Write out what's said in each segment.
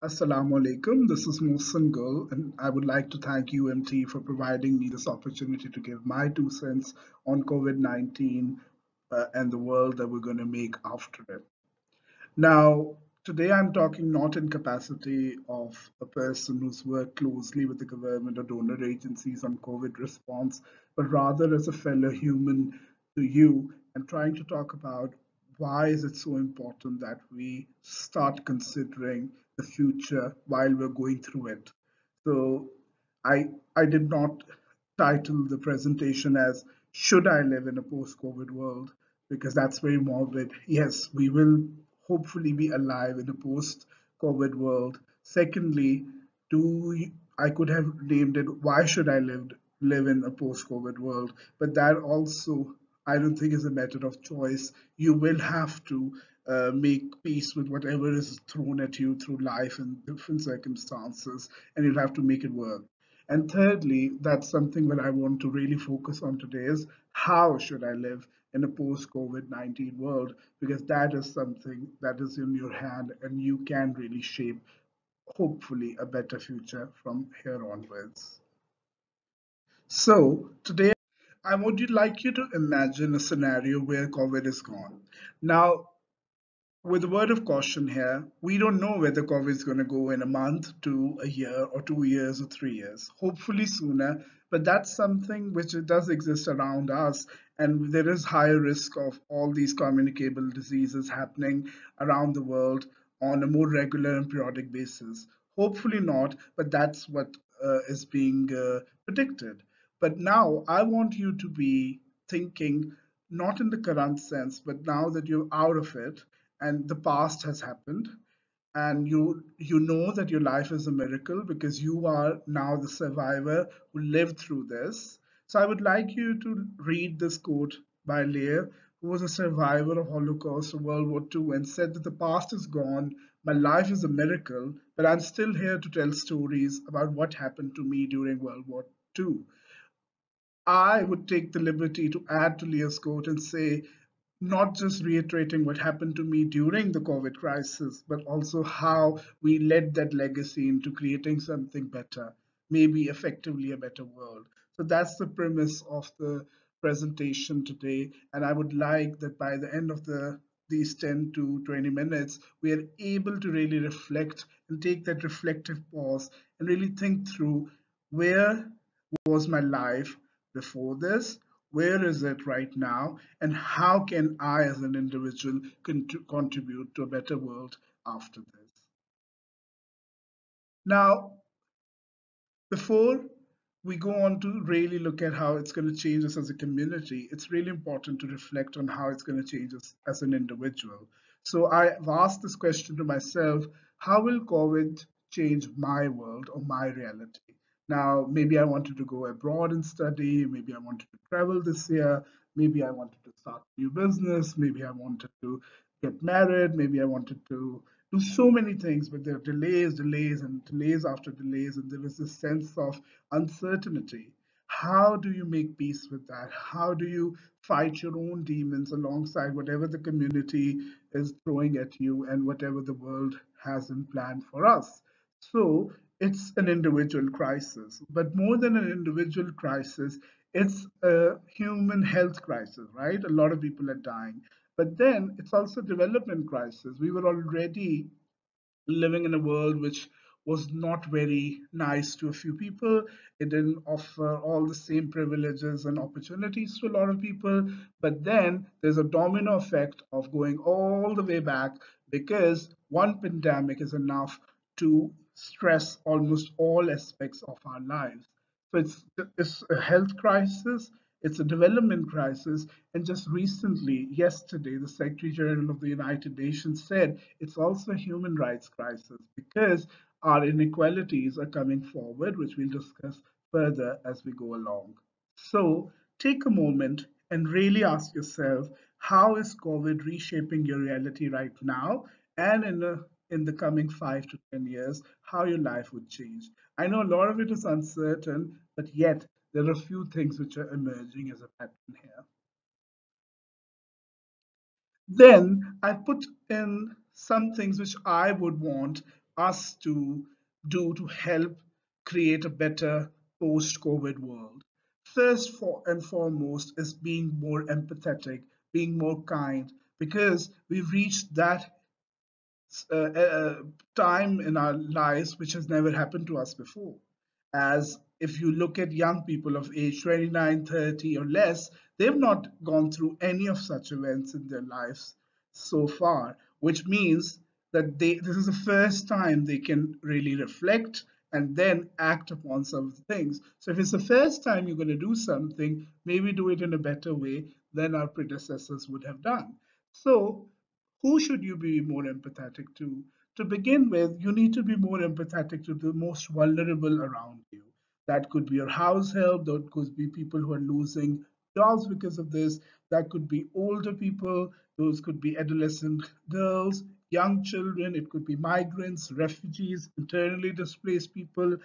Assalamu alaikum. This is Mohsen Gul, and I would like to thank UMT for providing me this opportunity to give my 2 cents on COVID-19 and the world that we're going to make after it. Now, today I'm talking not in capacity of a person who's worked closely with the government or donor agencies on COVID response, but rather as a fellow human to you and trying to talk about why is it so important that we start considering the future while we're going through it. So I did not title the presentation as Should I Live in a Post-COVID World? Because that's very morbid. Yes, we will hopefully be alive in a post-COVID world. Secondly, I could have named it Why Should I live in a post-COVID world? But that also I don't think is a matter of choice. You will have to make peace with whatever is thrown at you through life in different circumstances, and you'll have to make it work. And thirdly, that's something that I want to really focus on today is how should I live in a post-COVID-19 world? Because that is something that is in your hand and you can really shape, hopefully, a better future from here onwards. So today I would like you to imagine a scenario where COVID is gone. Now, with a word of caution here, we don't know whether COVID is going to go in a month to a year or 2 years or 3 years. Hopefully sooner, but that's something which it does exist around us, and there is higher risk of all these communicable diseases happening around the world on a more regular and periodic basis. Hopefully not, but that's what is being predicted. But now I want you to be thinking not in the current sense, but now that you're out of it and the past has happened and you know that your life is a miracle because you are now the survivor who lived through this. So I would like you to read this quote by Lear, who was a survivor of Holocaust of World War II and said that the past is gone, my life is a miracle, but I'm still here to tell stories about what happened to me during World War II. I would take the liberty to add to Lear's quote and say, not just reiterating what happened to me during the COVID crisis, but also how we led that legacy into creating something better, maybe effectively a better world. So that's the premise of the presentation today. And I would like that by the end of these 10 to 20 minutes, we are able to really reflect and take that reflective pause and really think through where was my life before this? Where is it right now? And how can I, as an individual, contribute to a better world after this? Now, before we go on to really look at how it's going to change us as a community, it's really important to reflect on how it's going to change us as an individual. So I've asked this question to myself, how will COVID change my world or my reality? Now, maybe I wanted to go abroad and study, maybe I wanted to travel this year, maybe I wanted to start a new business, maybe I wanted to get married, maybe I wanted to do so many things, but there are delays, and delays after delays, and there is this sense of uncertainty. How do you make peace with that? How do you fight your own demons alongside whatever the community is throwing at you and whatever the world has in plan for us? So it's an individual crisis, but more than an individual crisis, it's a human health crisis, right? A lot of people are dying. But then it's also a development crisis. We were already living in a world which was not very nice to a few people. It didn't offer all the same privileges and opportunities to a lot of people. But then there's a domino effect of going all the way back because one pandemic is enough to stress almost all aspects of our lives. So it's a health crisis, it's a development crisis, and just recently, yesterday, the Secretary General of the United Nations said it's also a human rights crisis because our inequalities are coming forward, which we'll discuss further as we go along. So take a moment and really ask yourself, how is COVID reshaping your reality right now and in the coming 5 to 10 years, how your life would change? I know a lot of it is uncertain, but yet there are a few things which are emerging as a pattern here. Then I put in some things which I would want us to do to help create a better post COVID world? First and foremost is being more empathetic, being more kind, because we've reached that time in our lives which has never happened to us before. As if you look at young people of age 29, 30, or less, they've not gone through any of such events in their lives so far, which means that this is the first time they can really reflect and then act upon some things. So if it's the first time you're going to do something, maybe do it in a better way than our predecessors would have done. So who should you be more empathetic to? To begin with, you need to be more empathetic to the most vulnerable around you. That could be your household, that could be people who are losing jobs because of this, that could be older people, those could be adolescent girls, young children, it could be migrants, refugees, internally displaced people,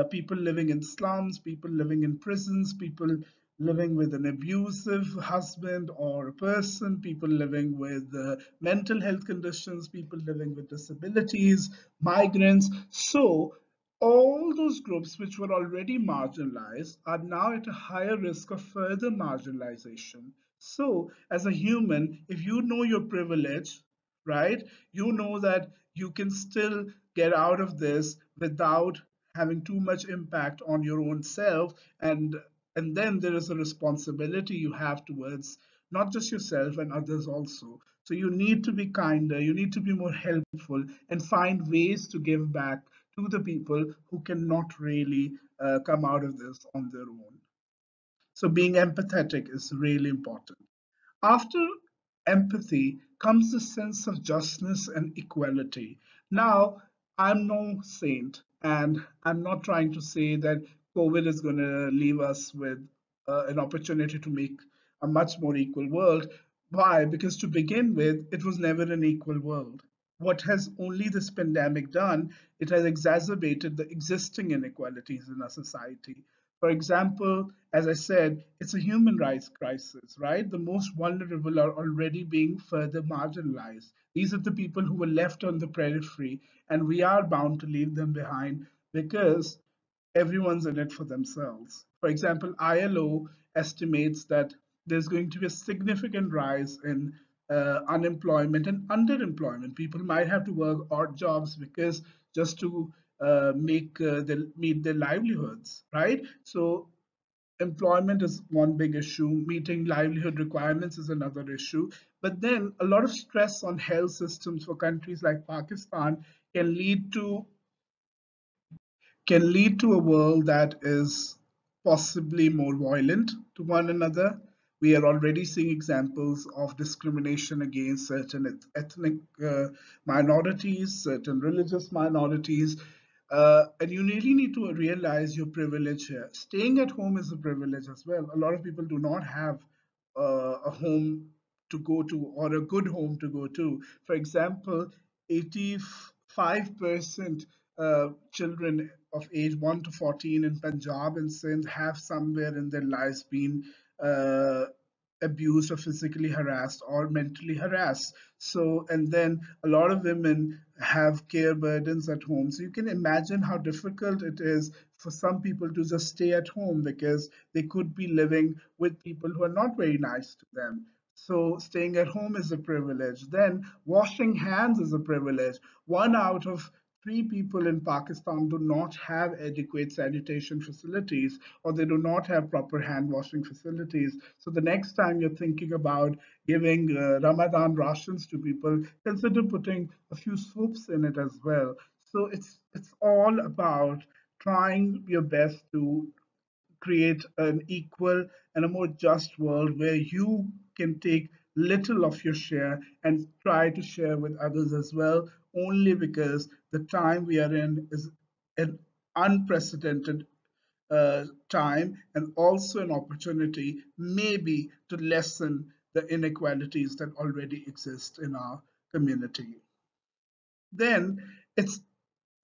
people living in slums, people living in prisons, people living with an abusive husband or a person, people living with mental health conditions, people living with disabilities, migrants. So, all those groups which were already marginalized are now at a higher risk of further marginalization. So, as a human, if you know your privilege, right, you know that you can still get out of this without having too much impact on your own self, and then there is a responsibility you have towards not just yourself and others also. So you need to be kinder, you need to be more helpful, and find ways to give back to the people who cannot really come out of this on their own. So being empathetic is really important. After empathy comes the sense of justness and equality. Now, I'm no saint, and I'm not trying to say that COVID is going to leave us with an opportunity to make a much more equal world. Why? Because to begin with, it was never an equal world. What has only this pandemic done, it has exacerbated the existing inequalities in our society. For example, as I said, it's a human rights crisis, right? The most vulnerable are already being further marginalized. These are the people who were left on the periphery, and we are bound to leave them behind because everyone's in it for themselves. For example, ILO estimates that there's going to be a significant rise in unemployment and underemployment. People might have to work odd jobs because just to meet their livelihoods, right? So employment is one big issue. Meeting livelihood requirements is another issue. But then a lot of stress on health systems for countries like Pakistan can lead to a world that is possibly more violent to one another. We are already seeing examples of discrimination against certain ethnic minorities, certain religious minorities. And you really need to realize your privilege here. Staying at home is a privilege as well. A lot of people do not have a home to go to or a good home to go to. For example, 85% children of age 1 to 14 in Punjab and Sindh have somewhere in their lives been uh, abused or physically harassed or mentally harassed. So, and then a lot of women have care burdens at home. So you can imagine how difficult it is for some people to just stay at home because they could be living with people who are not very nice to them. So staying at home is a privilege. Then washing hands is a privilege. One out of three people in Pakistan do not have adequate sanitation facilities or they do not have proper hand washing facilities. So the next time you're thinking about giving Ramadan rations to people, consider putting a few soaps in it as well. So it's all about trying your best to create an equal and a more just world where you can take little of your share and try to share with others as well, only because the time we are in is an unprecedented time and also an opportunity, maybe, to lessen the inequalities that already exist in our community. Then it's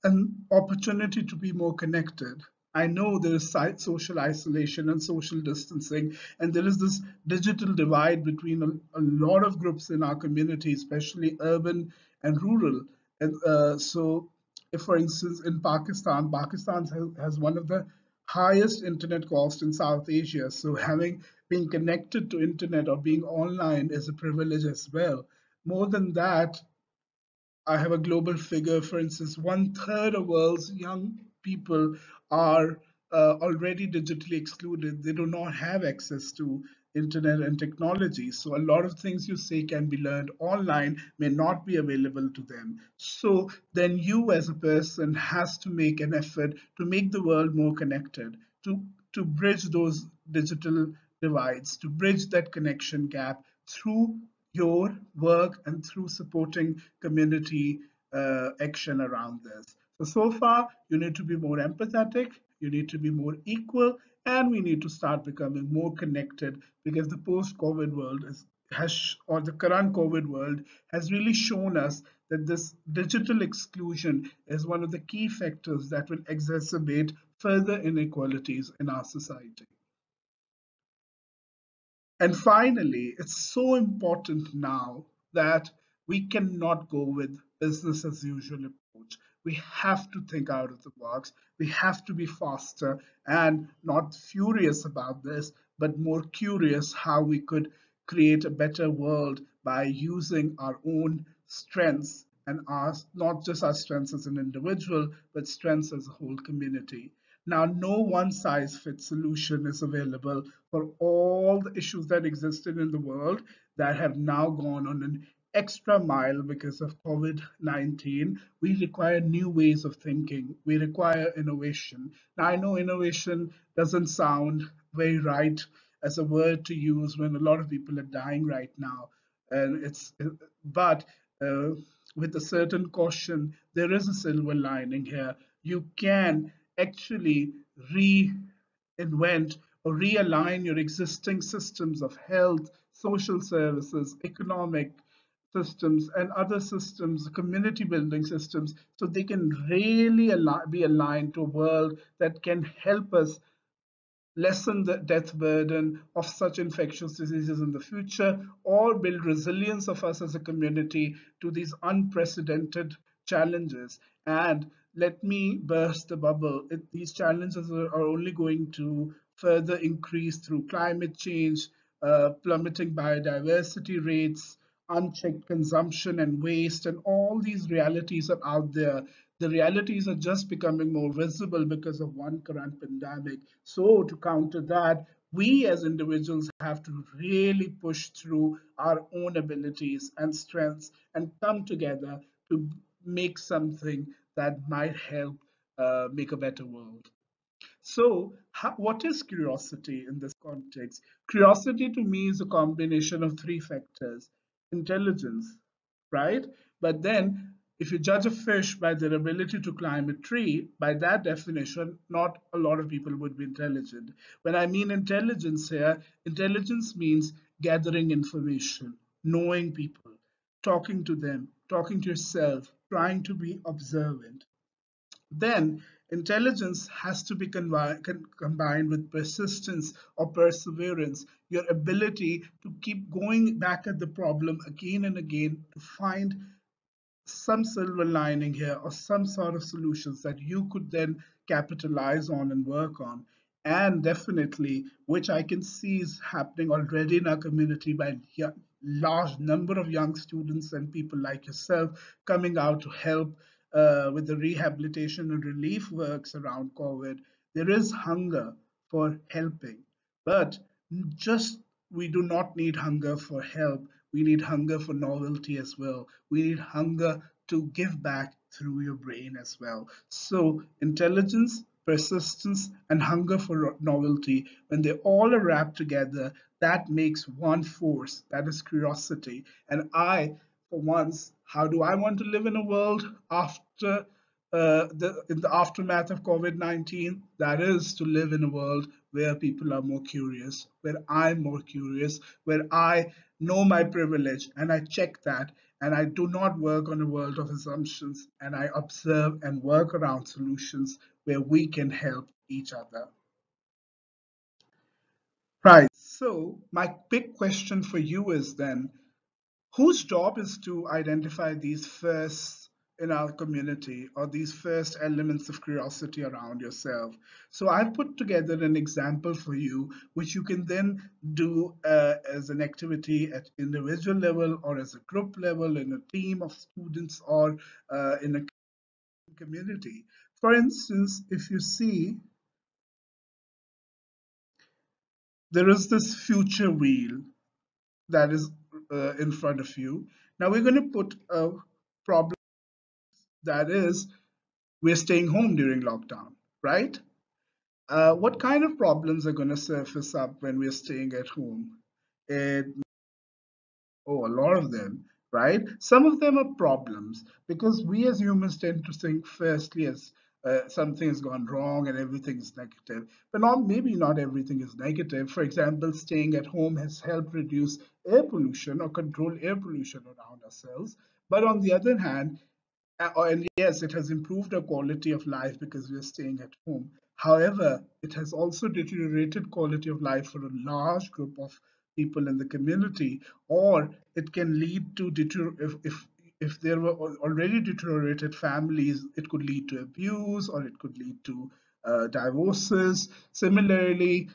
an opportunity to be more connected. I know there is social isolation and social distancing, and there is this digital divide between a lot of groups in our community, especially urban and rural. And so if, for instance, in Pakistan, has one of the highest internet costs in South Asia. So having being connected to internet or being online is a privilege as well. More than that, I have a global figure. For instance, one third of world's young people are already digitally excluded. They do not have access to internet and technology. So a lot of things you say can be learned online may not be available to them. So then you as a person has to make an effort to make the world more connected, to bridge those digital divides, to bridge that connection gap through your work and through supporting community action around this. So far, you need to be more empathetic, you need to be more equal, and we need to start becoming more connected because the post-COVID world or the current COVID world has really shown us that this digital exclusion is one of the key factors that will exacerbate further inequalities in our society. And finally, it's so important now that we cannot go with business as usual approach. We have to think out of the box. We have to be faster and not furious about this, but more curious how we could create a better world by using our own strengths and not just our strengths as an individual, but strengths as a whole community. Now, no one size fits solution is available for all the issues that existed in the world that have now gone on an extra mile because of COVID-19. We require new ways of thinking. We require innovation. Now, I know innovation doesn't sound very right as a word to use when a lot of people are dying right now. And but uh, with a certain caution, there is a silver lining here. You can actually reinvent or realign your existing systems of health, social services, economic systems, and other systems, community building systems, so they can really be aligned to a world that can help us lessen the death burden of such infectious diseases in the future, or build resilience of us as a community to these unprecedented challenges. And let me burst the bubble. These challenges are only going to further increase through climate change, plummeting biodiversity rates, unchecked consumption and waste, and all these realities are out there. The realities are just becoming more visible because of one current pandemic. So, to counter that, we as individuals have to really push through our own abilities and strengths and come together to make something that might help make a better world. So, what is curiosity in this context? Curiosity to me is a combination of three factors: intelligence, right? But then, if you judge a fish by their ability to climb a tree, by that definition, not a lot of people would be intelligent. When I mean intelligence here, intelligence means gathering information, knowing people, talking to them, talking to yourself, trying to be observant. Then intelligence has to be combined with persistence or perseverance, your ability to keep going back at the problem again and again to find some silver lining here or some sort of solutions that you could then capitalize on and work on. And definitely, which I can see is happening already in our community by large number of young students and people like yourself coming out to help with the rehabilitation and relief works around COVID. There is hunger for helping, but just we do not need hunger for help. We need hunger for novelty as well. We need hunger to give back through your brain as well. So, intelligence, persistence, and hunger for novelty, when they all are wrapped together, that makes one force, that is curiosity. And I, for once, how do I want to live in a world after in the aftermath of COVID-19? That is to live in a world where people are more curious, where I'm more curious, where I know my privilege and I check that, and I do not work on a world of assumptions, and I observe and work around solutions where we can help each other. Right. So, my big question for you is then, whose job is to identify these first in our community, or these first elements of curiosity around yourself. So I've put together an example for you, which you can then do as an activity at individual level or as a group level, in a team of students, or in a community. For instance, if you see, there is this future wheel that is in front of you. Now we're going to put a problem, that is, we're staying home during lockdown, right? What kind of problems are going to surface up when we're staying at home? It, oh, a lot of them, right? Some of them are problems because we as humans tend to think firstly as something has gone wrong and everything is negative. But not, maybe not everything is negative. For example, staying at home has helped reduce air pollution or control air pollution around ourselves. But on the other hand, and yes, it has improved our quality of life because we are staying at home. However, it has also deteriorated quality of life for a large group of people in the community, or it can lead to if there were already deteriorated families, it could lead to abuse, or it could lead to divorces. Similarly,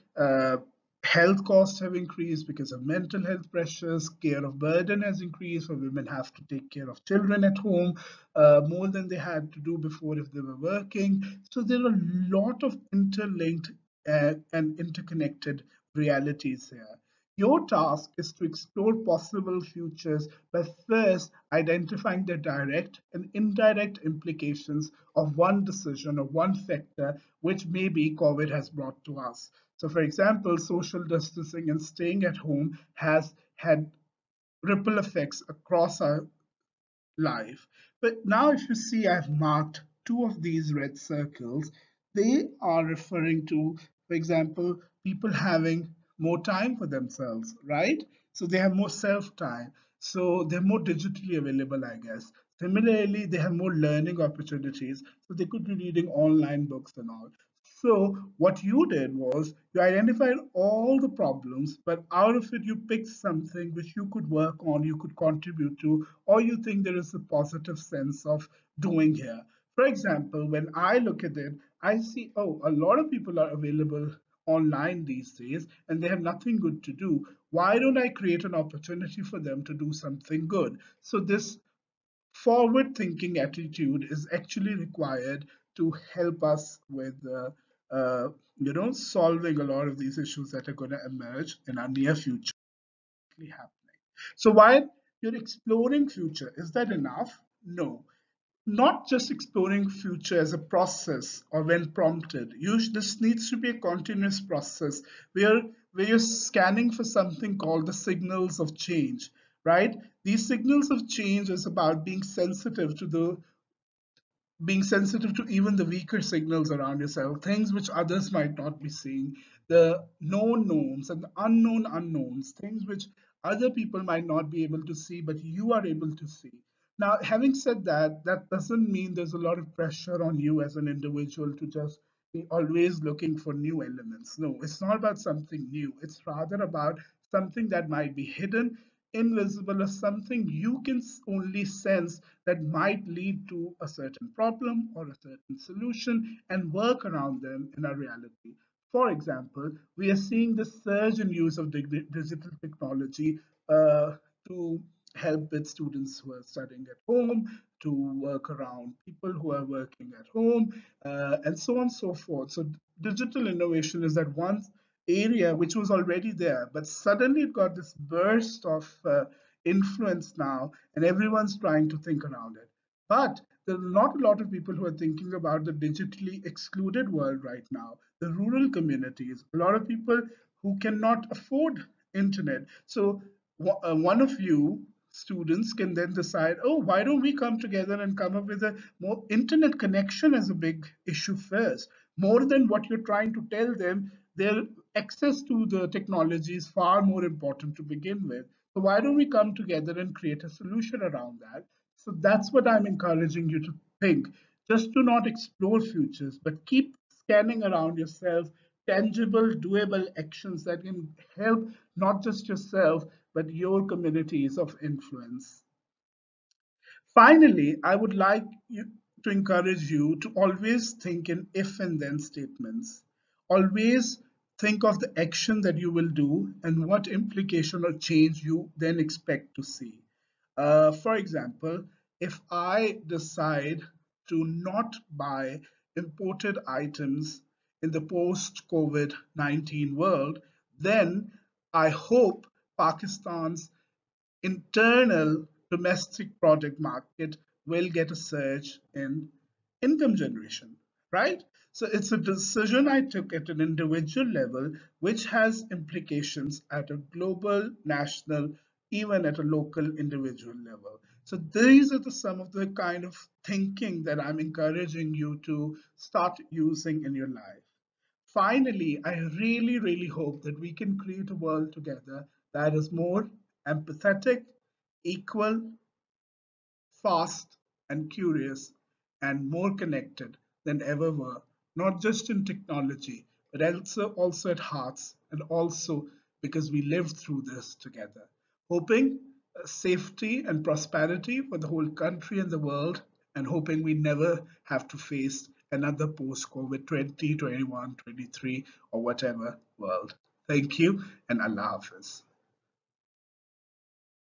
health costs have increased because of mental health pressures. Care of burden has increased, for women have to take care of children at home more than they had to do before if they were working. So there are a lot of interlinked and interconnected realities here. Your task is to explore possible futures by first identifying the direct and indirect implications of one decision or one factor which maybe COVID has brought to us. So, for example, social distancing and staying at home has had ripple effects across our life. But now, if you see, I've marked two of these red circles. They are referring to, for example, people having more time for themselves, right? So they have more self time. So they're more digitally available, I guess. Similarly, they have more learning opportunities. So they could be reading online books and all. So what you did was you identified all the problems, but out of it you picked something which you could work on, you could contribute to, or you think there is a positive sense of doing here. For example, when I look at it, I see, oh, a lot of people are available online these days and they have nothing good to do. Why don't I create an opportunity for them to do something good? So this forward thinking attitude is actually required to help us with solving a lot of these issues that are going to emerge in our near future happening. So while you're exploring future, is that enough? No, not just exploring future as a process or when prompted. This needs to be a continuous process where you're scanning for something called the signals of change, right? These signals of change is about being sensitive to even the weaker signals around yourself, things which others might not be seeing, the known knowns and the unknown unknowns, things which other people might not be able to see, but you are able to see. Now, having said that, that doesn't mean there's a lot of pressure on you as an individual to just be always looking for new elements. No, it's not about something new. It's rather about something that might be hidden, invisible, or something you can only sense that might lead to a certain problem or a certain solution and work around them in our reality. For example, we are seeing the surge in use of digital technology to help with students who are studying at home, to work around people who are working at home, and so on and so forth. So digital innovation is that one area which was already there, but suddenly it got this burst of influence now, and everyone's trying to think around it. But there are not a lot of people who are thinking about the digitally excluded world right now, the rural communities, a lot of people who cannot afford internet. So one of you students can then decide, oh, why don't we come together and come up with a more internet connection as a big issue first, more than what you're trying to tell them. Their access to the technology is far more important to begin with. So why don't we come together and create a solution around that? So that's what I'm encouraging you to think. Just to not explore futures, but keep scanning around yourself, tangible, doable actions that can help not just yourself, but your communities of influence. Finally, I would like to encourage you to always think in if and then statements. Always think of the action that you will do and what implication or change you then expect to see. For example, if I decide to not buy imported items in the post COVID-19 world, then I hope Pakistan's internal domestic product market will get a surge in income generation, right? So it's a decision I took at an individual level, which has implications at a global, national, even at a local individual level. So these are some of the kind of thinking that I'm encouraging you to start using in your life. Finally, I really, really hope that we can create a world together that is more empathetic, equal, fast, and curious, and more connected than ever were, not just in technology, but also at hearts, and also because we lived through this together. Hoping safety and prosperity for the whole country and the world, and hoping we never have to face another post COVID 20, 21, 23, or whatever world. Thank you, and Allah Hafiz.